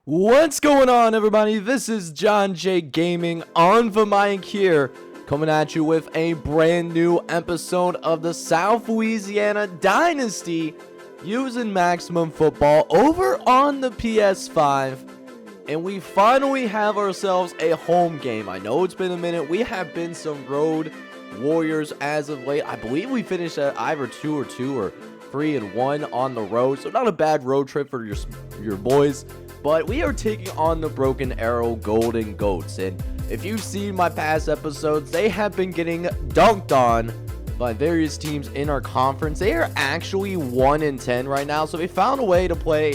What's going on, everybody? This is John J Gaming on the mic here, coming at you with a brand new episode of the South Louisiana Dynasty using Maximum Football over on the PS5. And we finally have ourselves a home game. I know it's been a minute. We have been some road warriors as of late. I believe we finished at either 2-2 or 3-1 on the road. So not a bad road trip for your boys. But we are taking on the Broken Arrow Golden Goats. And if you've seen my past episodes, they have been getting dunked on by various teams in our conference. They are actually 1-10 right now. So they found a way to play,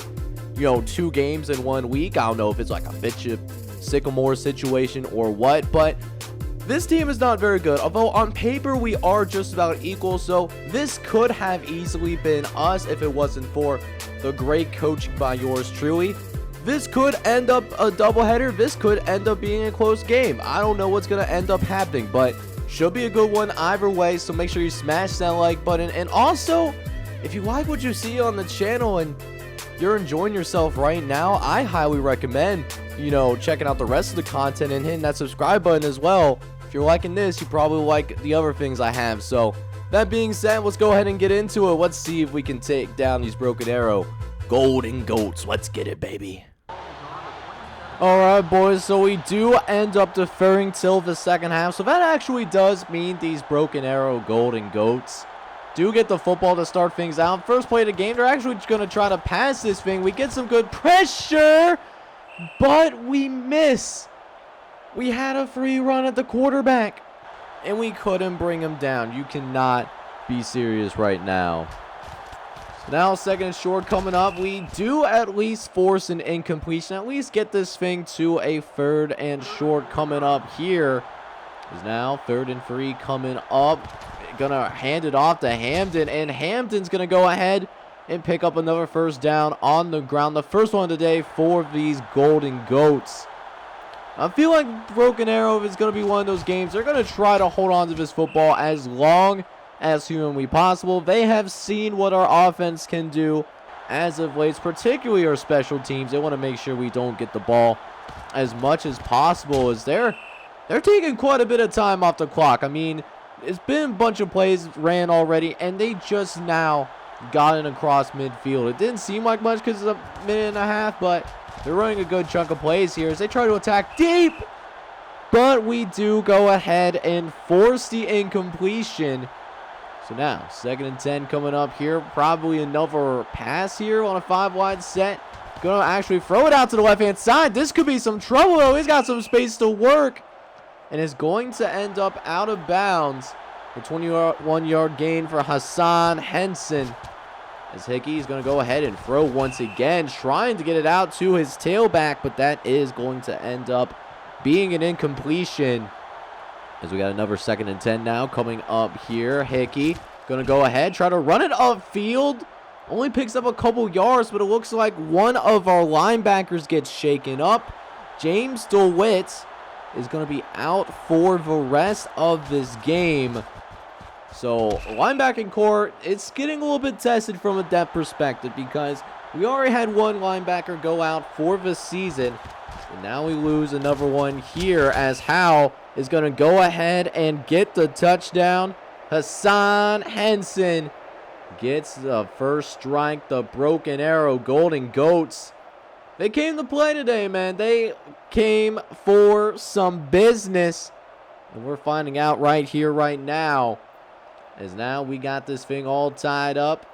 2 games in 1 week. I don't know if it's like a Bishop Sycamore situation or what, but this team is not very good. Although on paper we are just about equal, so this could have easily been us if it wasn't for the great coaching by yours truly. This could end up a doubleheader. This could end up being a close game. I don't know what's going to end up happening, but should be a good one either way. So make sure you smash that like button. And also, if you like what you see on the channel and you're enjoying yourself right now, I highly recommend, checking out the rest of the content and hitting that subscribe button as well. If you're liking this, you probably like the other things I have. So that being said, let's go ahead and get into it. Let's see if we can take down these Broken Arrow Golden Goats. Let's get it, baby. Alright, boys, so we do end up deferring till the second half. So that actually does mean these Broken Arrow Golden Goats do get the football to start things out. First play of the game, they're actually going to try to pass this thing. We get some good pressure, but we miss. We had a free run at the quarterback, and we couldn't bring him down. You cannot be serious right now. Now, second and short coming up. We do at least force an incompletion. At least get this thing to a third and short coming up here. Is now 3rd and 3 coming up. Gonna hand it off to Hamden. And Hamden's gonna go ahead and pick up another first down on the ground. The first one today for these Golden Goats. I feel like Broken Arrow is going to be one of those games. They're going to try to hold on to this football as long as humanly possible. They have seen what our offense can do as of late, particularly our special teams. They want to make sure we don't get the ball as much as possible, as they're taking quite a bit of time off the clock. I mean, it's been a bunch of plays ran already, and they just now got it across midfield. It didn't seem like much because it's a minute and a half, but they're running a good chunk of plays here as they try to attack deep. But we do go ahead and force the incompletion. So now, 2nd and 10 coming up here. Probably another pass here on a 5-wide set. Gonna actually throw it out to the left-hand side. This could be some trouble, though. He's got some space to work. And is going to end up out of bounds. A 21-yard gain for Hassan Henson. As Hickey is going to go ahead and throw once again, trying to get it out to his tailback, but that is going to end up being an incompletion. As we got another 2nd and 10 now coming up here. Hickey going to go ahead, try to run it upfield. Only picks up a couple yards, but it looks like one of our linebackers gets shaken up. James DeWitt is going to be out for the rest of this game. So, linebacking core, it's getting a little bit tested from a depth perspective because we already had one linebacker go out for the season. And now we lose another one here as Howe is going to go ahead and get the touchdown. Hassan Henson gets the first strike. The Broken Arrow Golden Goats, they came to play today, man. They came for some business. And we're finding out right here, right now. As now we got this thing all tied up.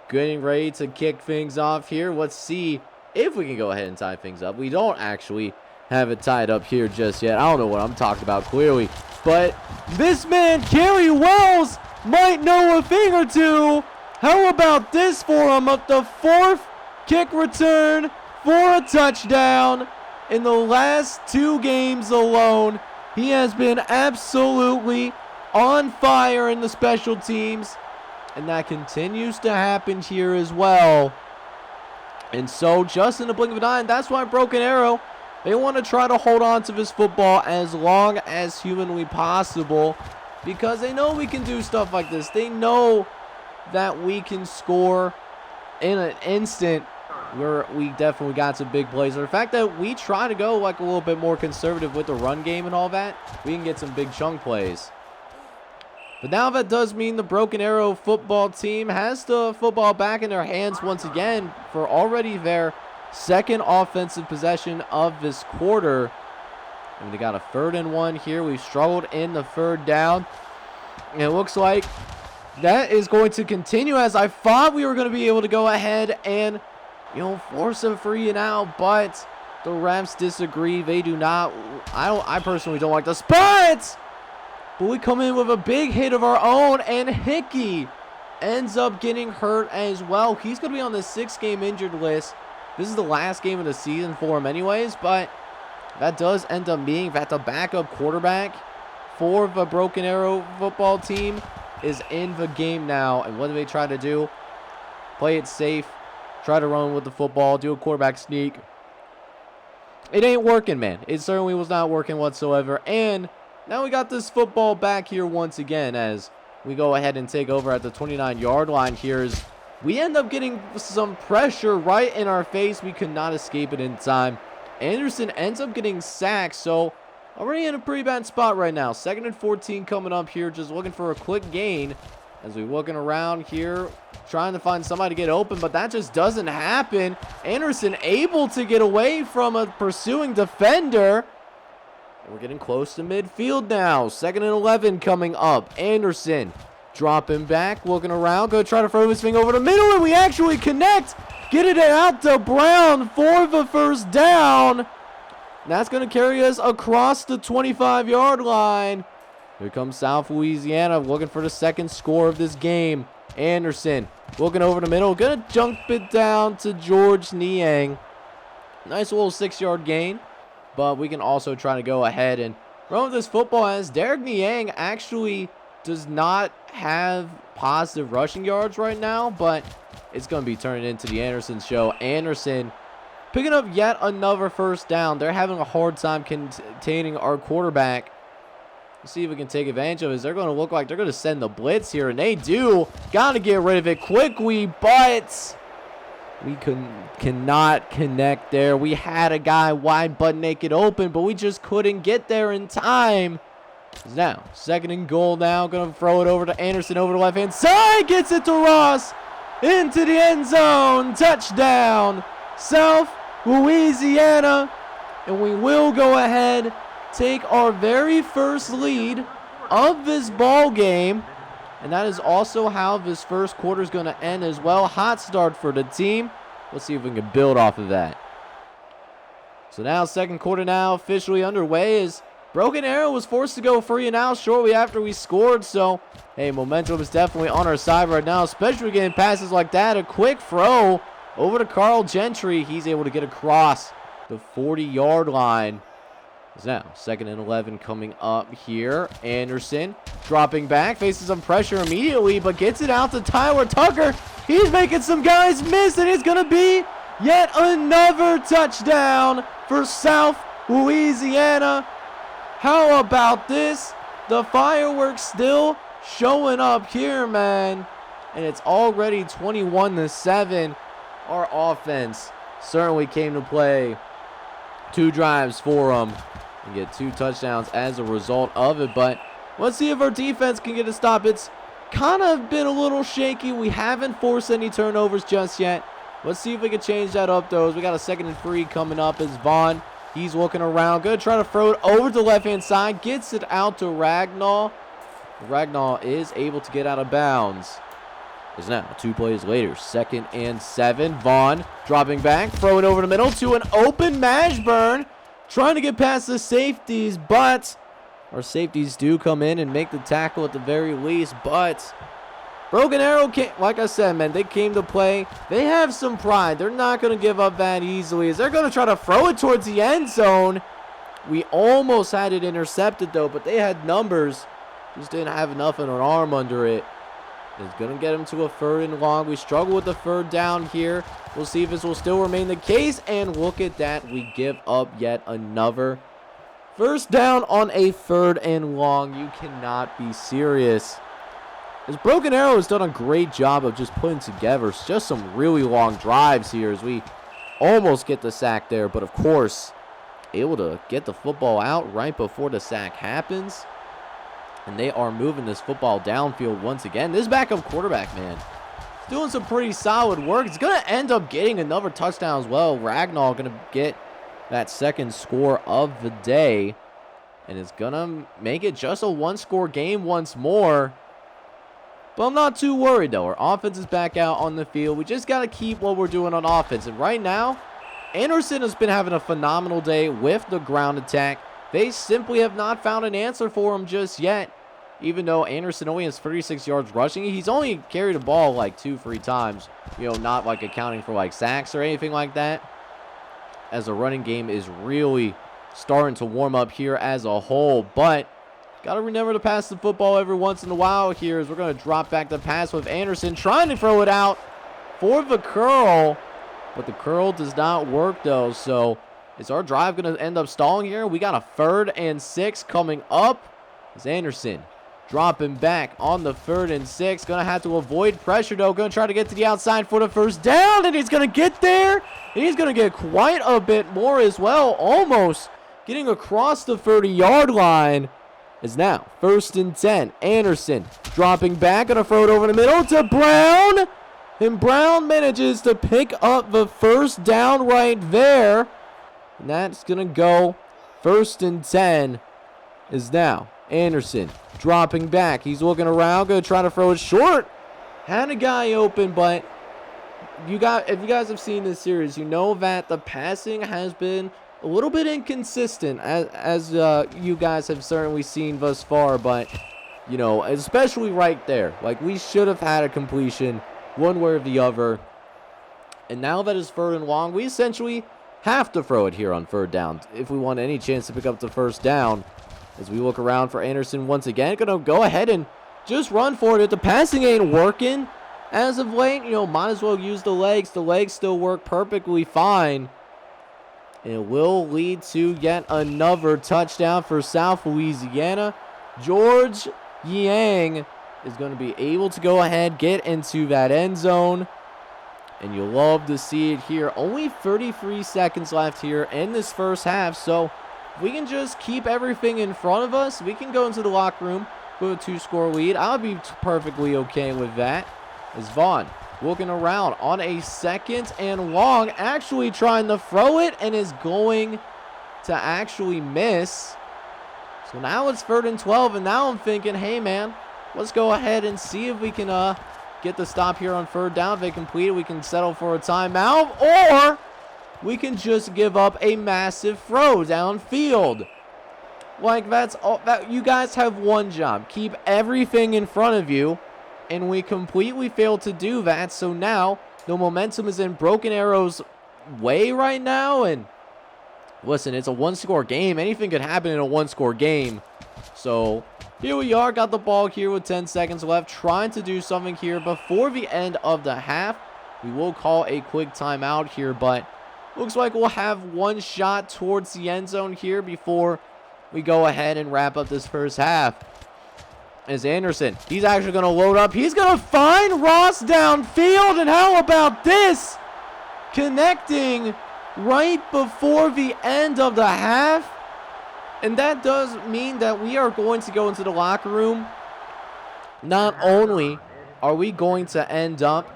Getting ready to kick things off here. Let's see if we can go ahead and tie things up. We don't actually have it tied up here just yet. I don't know what I'm talking about clearly. But this man, Kerry Wells, might know a thing or two. How about this for him? Up the 4th kick return for a touchdown. In the last 2 games alone, he has been absolutely on fire in the special teams, and that continues to happen here as well. And so, just in the blink of an eye, that's why Broken Arrow, they want to try to hold on to this football as long as humanly possible, because they know we can do stuff like this. They know that we can score in an instant we definitely got some big plays. The fact that we try to go like a little bit more conservative with the run game and all that, we can get some big chunk plays. But now that does mean the Broken Arrow football team has the football back in their hands once again for already their second offensive possession of this quarter. And they got a 3rd and 1 here. We've struggled in the 3rd down. And it looks like that is going to continue, as I thought we were going to be able to go ahead and, force a 3 and out, but the refs disagree. They do not. I personally don't like the spots. But we come in with a big hit of our own, and Hickey ends up getting hurt as well. He's going to be on the 6-game injured list. This is the last game of the season for him anyways, but that does end up meaning that the backup quarterback for the Broken Arrow football team is in the game now. And what do they try to do? Play it safe. Try to run with the football. Do a quarterback sneak. It ain't working, man. It certainly was not working whatsoever. And now we got this football back here once again as we go ahead and take over at the 29-yard line here. As we end up getting some pressure right in our face. We could not escape it in time. Anderson ends up getting sacked, so already in a pretty bad spot right now. 2nd and 14 coming up here, just looking for a quick gain as we're looking around here, trying to find somebody to get open, but that just doesn't happen. Anderson able to get away from a pursuing defender. We're getting close to midfield now. 2nd and 11 coming up. Anderson dropping back, looking around, going to try to throw this thing over the middle, and we actually connect. Get it out to Brown for the 1st down. That's going to carry us across the 25-yard line. Here comes South Louisiana looking for the 2nd score of this game. Anderson looking over the middle, going to jump it down to George Niang. Nice little 6-yard gain, but we can also try to go ahead and run with this football as Derek Niang actually does not have positive rushing yards right now, but it's going to be turning into the Anderson show. Anderson picking up yet another 1st down. They're having a hard time containing our quarterback. Let's see if we can take advantage of it. They're going to look like they're going to send the blitz here, and they do. Got to get rid of it quickly, but we cannot connect there. We had a guy wide butt naked open, but we just couldn't get there in time. Now, 2nd and goal now. Going to throw it over to Anderson over the left-hand side. Gets it to Ross. Into the end zone. Touchdown. South Louisiana. And we will go ahead, take our very first lead of this ball game. And that is also how this 1st quarter is going to end as well. Hot start for the team. Let's see if we can build off of that. So now 2nd quarter now officially underway as Broken Arrow was forced to go 3 and out shortly after we scored. So, hey, momentum is definitely on our side right now, especially getting passes like that. A quick throw over to Carl Gentry. He's able to get across the 40-yard line. Now, 2nd and 11 coming up here. Anderson dropping back, faces some pressure immediately, but gets it out to Tyler Tucker. He's making some guys miss, and it's going to be yet another touchdown for South Louisiana. How about this? The fireworks still showing up here, man. And it's already 21-7. Our offense certainly came to play. 2 drives for them. And get 2 touchdowns as a result of it. But let's see if our defense can get a stop. It's kind of been a little shaky. We haven't forced any turnovers just yet. Let's see if we can change that up, though. As we got a 2nd and 3 coming up as Vaughn. He's looking around. Going to try to throw it over to the left-hand side. Gets it out to Ragnall. Ragnall is able to get out of bounds. Is now 2 plays later. 2nd and 7. Vaughn dropping back. Throw it over the middle to an open Mashburn. Trying to get past the safeties, but our safeties do come in and make the tackle at the very least. But Broken Arrow, like I said, man, they came to play. They have some pride. They're not going to give up that easily. As they're going to try to throw it towards the end zone. We almost had it intercepted, though, but they had numbers. Just didn't have enough of an arm under it. It's going to get him to a 3rd and long. We struggle with the 3rd down here. We'll see if this will still remain the case. And look at that. We give up yet another 1st down on a 3rd and long. You cannot be serious. As Broken Arrow has done a great job of just putting together just some really long drives here as we almost get the sack there, but of course, able to get the football out right before the sack happens. And they are moving this football downfield once again. This backup quarterback, man, is doing some pretty solid work. He's going to end up getting another touchdown as well. Ragnar going to get that second score of the day. And it's going to make it just a one-score game once more. But I'm not too worried, though. Our offense is back out on the field. We just got to keep what we're doing on offense. And right now, Anderson has been having a phenomenal day with the ground attack. They simply have not found an answer for him just yet. Even though Anderson only has 36 yards rushing, he's only carried a ball like 2-3 times. You know, not like accounting for like sacks or anything like that. As the running game is really starting to warm up here as a whole. But got to remember to pass the football every once in a while here, as we're going to drop back the pass with Anderson trying to throw it out for the curl. But the curl does not work, though. So is our drive going to end up stalling here? We got a 3rd and 6 coming up. As Anderson dropping back on the 3rd and 6. Going to have to avoid pressure, though. Going to try to get to the outside for the first down. And he's going to get there. And he's going to get quite a bit more as well. Almost getting across the 30-yard line. Is now 1st and 10. Anderson dropping back. Going to throw it over the middle to Brown. And Brown manages to pick up the first down right there. And that's going to go 1st and 10 is now Anderson dropping back. He's looking around, going to try to throw it short. Had a guy open, but if you guys have seen this series, you know that the passing has been a little bit inconsistent, as you guys have certainly seen thus far. But, you know, especially right there. Like, we should have had a completion one way or the other. And now that it's 3rd and long, we essentially have to throw it here on 3rd down if we want any chance to pick up the first down. As we look around for Anderson once again, going to go ahead and just run for it. If the passing ain't working as of late, you know, might as well use the legs. The legs still work perfectly fine. And it will lead to yet another touchdown for South Louisiana. George Yang is going to be able to go ahead, get into that end zone. And you'll love to see it here. Only 33 seconds left here in this first half. So if we can just keep everything in front of us, we can go into the locker room with a 2-score lead. I'll be perfectly okay with that. As Vaughn looking around on a 2nd and long, actually trying to throw it, and is going to actually miss. So now it's 3rd and 12, and now I'm thinking, hey man, let's go ahead and see if we can get the stop here on 3rd down. If they complete it, we can settle for a timeout, or we can just give up a massive throw downfield. Like, that's all. You guys have one job: keep everything in front of you. And we completely failed to do that. So now the momentum is in Broken Arrow's way right now. And listen, it's a 1-score game. Anything could happen in a 1-score game. So here we are, got the ball here with 10 seconds left, trying to do something here before the end of the half. We will call a quick timeout here, but looks like we'll have one shot towards the end zone here before we go ahead and wrap up this first half. As Anderson, he's actually going to load up. He's going to find Ross downfield. And how about this? Connecting right before the end of the half. And that does mean that we are going to go into the locker room. Not only are we going to end up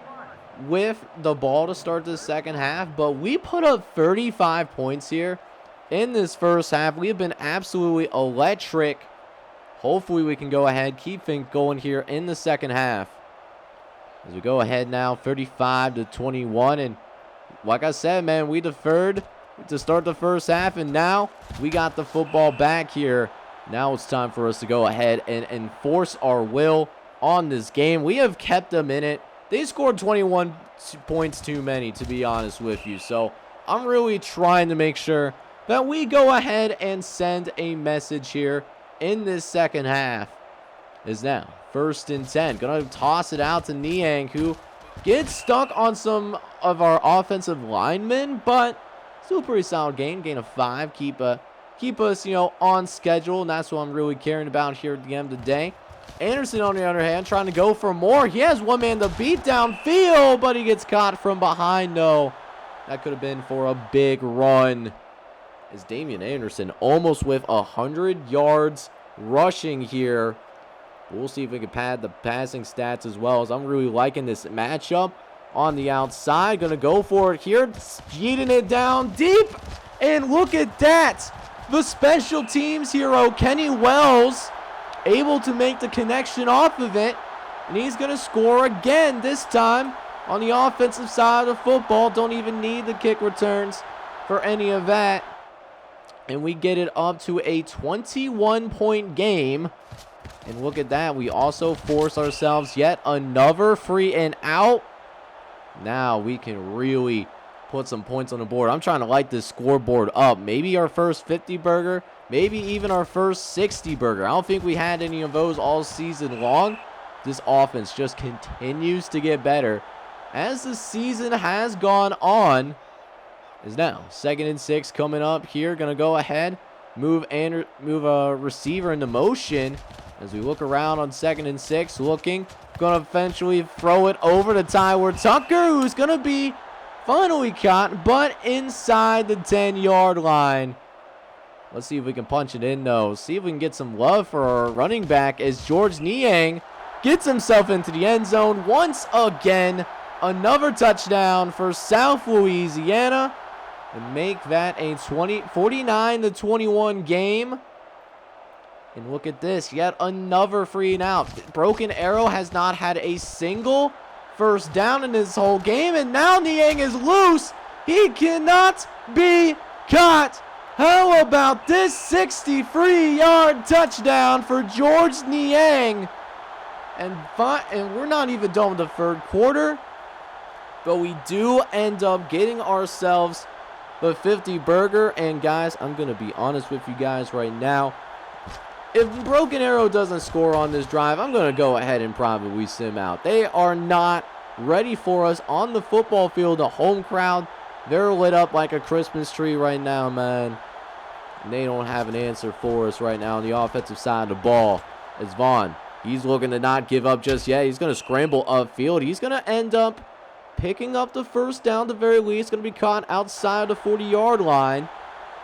with the ball to start the second half, but we put up 35 points here in this first half. We have been absolutely electric. Hopefully we can go ahead, keep things going here in the second half. As we go ahead now, 35-21. And like I said, man, we deferred to start the first half, and now we got the football back here. Now it's time for us to go ahead and enforce our will on this game. We have kept them in it. They scored 21 points too many, to be honest with you. So I'm really trying to make sure that we go ahead and send a message here in this second half. Is now 1st and 10. Gonna toss it out to Niang, who gets stuck on some of our offensive linemen, but still a pretty solid gain of 5. Keep us, you know, on schedule, and that's what I'm really caring about here at the end of the day. Anderson, on the other hand, trying to go for more. He has one man to beat downfield, but he gets caught from behind, though. That could have been for a big run. As Damian Anderson almost with 100 yards rushing here. We'll see if we can pad the passing stats as well, as I'm really liking this matchup on the outside. Going to go for it here. Speeding it down deep. And look at that. The special teams hero, Kenny Wells, able to make the connection off of it. And he's going to score again, this time on the offensive side of the football. Don't even need the kick returns for any of that. And we get it up to a 21-point game. And look at that. We also force ourselves yet another free and out. Now we can really put some points on the board. I'm trying to light this scoreboard up. Maybe our first 50 burger. Maybe even our first 60 burger. I don't think we had any of those all season long. This offense just continues to get better as the season has gone on. Is now 2nd and 6 coming up here. Gonna go ahead, move a receiver into motion as we look around on 2nd and 6. Looking, gonna eventually throw it over to Tyler Tucker, who's gonna be finally caught, but inside the 10-yard line. Let's see if we can punch it in though. See if we can get some love for our running back as George Niang gets himself into the end zone once again. Another touchdown for South Louisiana. And make that a 49-21 game. And look at this. Yet another free and out. Broken Arrow has not had a single first down in this whole game. And now Niang is loose. He cannot be caught. How about this 63-yard touchdown for George Niang? And we're not even done with the third quarter. But we do end up getting ourselves the 50 burger. And guys, I'm going to be honest with you guys right now. If Broken Arrow doesn't score on this drive, I'm going to go ahead and probably sim out. They are not ready for us on the football field. The home crowd, they're lit up like a Christmas tree right now, man. And they don't have an answer for us right now on the offensive side of the ball. It's Vaughn. He's looking to not give up just yet. He's going to scramble upfield. He's going to end up picking up the first down at the very least. Going to be caught outside the 40-yard line.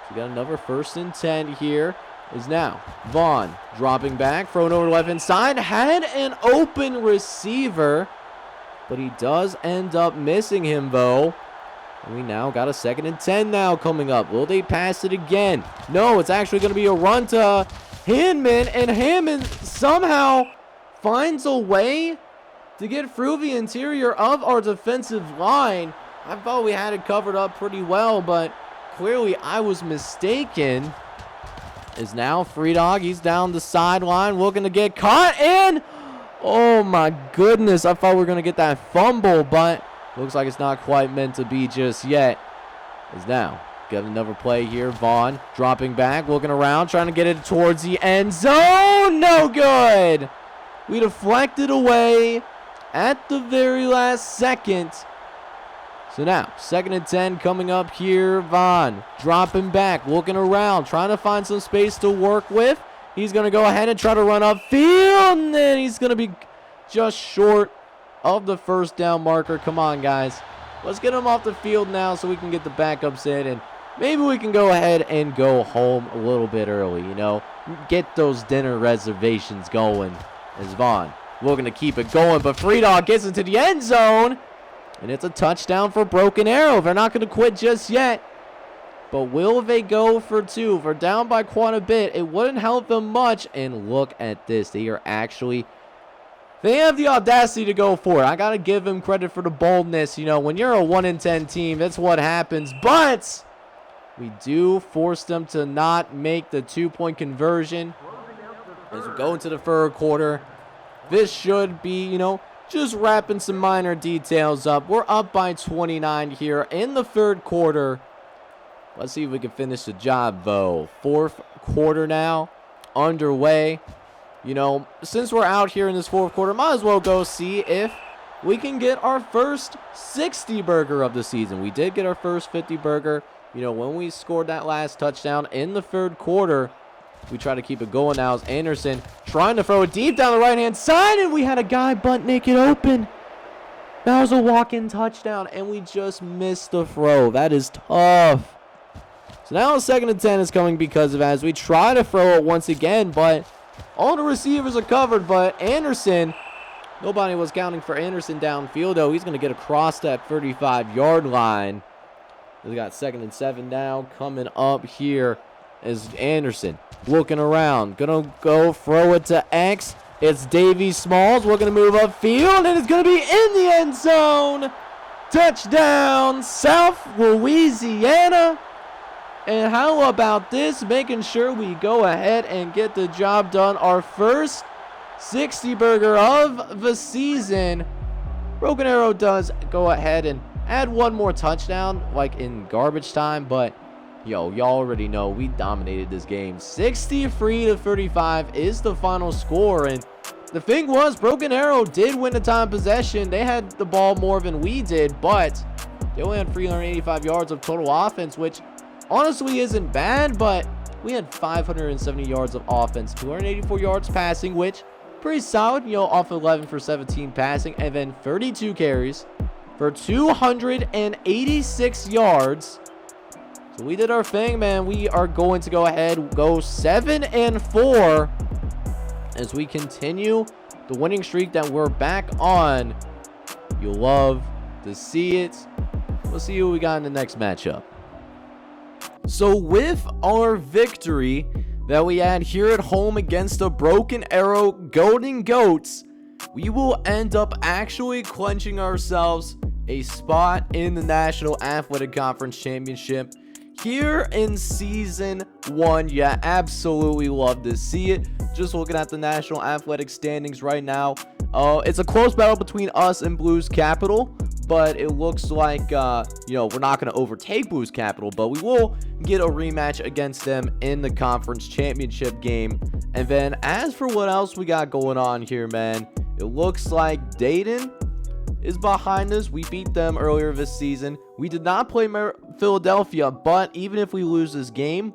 So we got another 1st and 10 here. Is now Vaughn dropping back, throwing over the left-hand side. Had an open receiver, but he does end up missing him, though. And we now got a 2nd and 10 now coming up. Will they pass it again? No, it's actually going to be a run to Hammond, and Hammond somehow finds a way to get through the interior of our defensive line. I thought we had it covered up pretty well, but clearly I was mistaken. Is now Free Dog. He's down the sideline looking to get caught, and oh my goodness, I thought we were going to get that fumble, but looks like it's not quite meant to be just yet. Is now got another play here. Vaughn dropping back, looking around, trying to get it towards the end zone. No good. We deflected away at the very last second. So now, 2nd and 10 coming up here. Vaughn dropping back, looking around, trying to find some space to work with. He's going to go ahead and try to run upfield, and then he's going to be just short of the first down marker. Come on, guys. Let's get him off the field now so we can get the backups in, and maybe we can go ahead and go home a little bit early, you know. Get those dinner reservations going. As Vaughn looking to keep it going, but Free Dog gets into the end zone. And it's a touchdown for Broken Arrow. They're not going to quit just yet. But will they go for 2? They're down by quite a bit. It wouldn't help them much. And look at this. They have the audacity to go for it. I got to give them credit for the boldness. You know, when you're a 1-10 team, that's what happens. But we do force them to not make the 2-point conversion. As we go into the third quarter, this should be, you know, just wrapping some minor details up. We're up by 29 here in the third quarter. Let's see if we can finish the job, though. Fourth quarter now underway. You know, since we're out here in this fourth quarter, might as well go see if we can get our first 60 burger of the season. We did get our first 50 burger. You know, when we scored that last touchdown in the third quarter, we try to keep it going now as Anderson trying to throw it deep down the right-hand side, and we had a guy butt naked open. That was a walk-in touchdown, and we just missed the throw. That is tough. So now 2nd and 10 is coming because of as we try to throw it once again, but all the receivers are covered. But Anderson, nobody was counting for Anderson downfield, though. He's going to get across that 35-yard line. We got 2nd and 7 now. Coming up here is Anderson looking around. Going to go throw it to X. It's Davy Smalls. We're going to move upfield, and it's going to be in the end zone. Touchdown, South Louisiana. And how about this? Making sure we go ahead and get the job done. Our first 60 burger of the season. Broken Arrow does go ahead and add one more touchdown, like in garbage time. But, yo, y'all already know we dominated this game. 63-35 is the final score. And the thing was, Broken Arrow did win the time possession. They had the ball more than we did, but they only had 385 yards of total offense, which honestly isn't bad, but we had 570 yards of offense, 284 yards passing, which pretty solid, you know, off 11 for 17 passing, and then 32 carries for 286 yards. So we did our thing, man. We are going to go ahead, go 7-4 as we continue the winning streak that we're back on. You'll love to see it. We'll see who we got in the next matchup. So with our victory that we had here at home against the Broken Arrow Golden Goats, we will end up actually clinching ourselves a spot in the National Athletic Conference Championship here in Season 1. Yeah, absolutely love to see it. Just looking at the National Athletic standings right now, it's a close battle between us and Blues Capital, but it looks like, you know, we're not going to overtake Blues Capital, but we will get a rematch against them in the conference championship game. And then as for what else we got going on here, man, it looks like Dayton is behind us. We beat them earlier this season. We did not play Philadelphia, but even if we lose this game,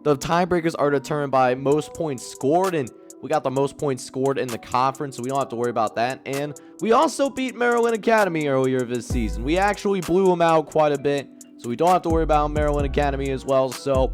the tiebreakers are determined by most points scored, and we got the most points scored in the conference, so we don't have to worry about that. And we also beat Maryland Academy earlier this season. We actually blew them out quite a bit, so we don't have to worry about Maryland Academy as well. So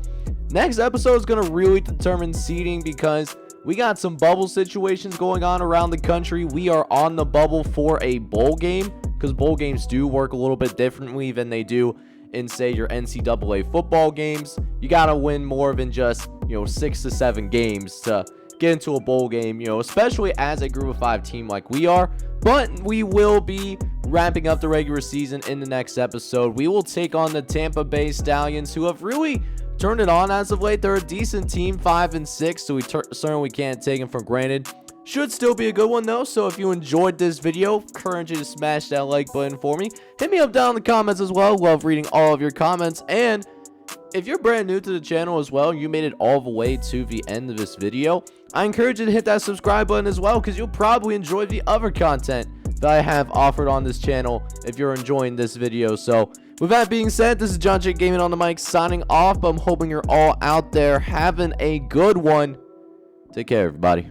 next episode is going to really determine seeding, because we got some bubble situations going on around the country. We are on the bubble for a bowl game, because bowl games do work a little bit differently than they do in, say, your NCAA football games. You got to win more than just, you know, 6 to 7 games to get into a bowl game, you know, especially as a group of 5 team like we are. But we will be wrapping up the regular season in the next episode. We will take on the Tampa Bay Stallions, who have really turned it on as of late. They're a decent team, 5-6, so we certainly can't take them for granted. Should still be a good one, though. So if you enjoyed this video, encourage you to smash that like button for me. Hit me up down in the comments as well. Love reading all of your comments. And if you're brand new to the channel as well, you made it all the way to the end of this video, I encourage you to hit that subscribe button as well, because you'll probably enjoy the other content that I have offered on this channel if you're enjoying this video. So with that being said, this is John J Gaming on the mic signing off. I'm hoping you're all out there having a good one. Take care, everybody.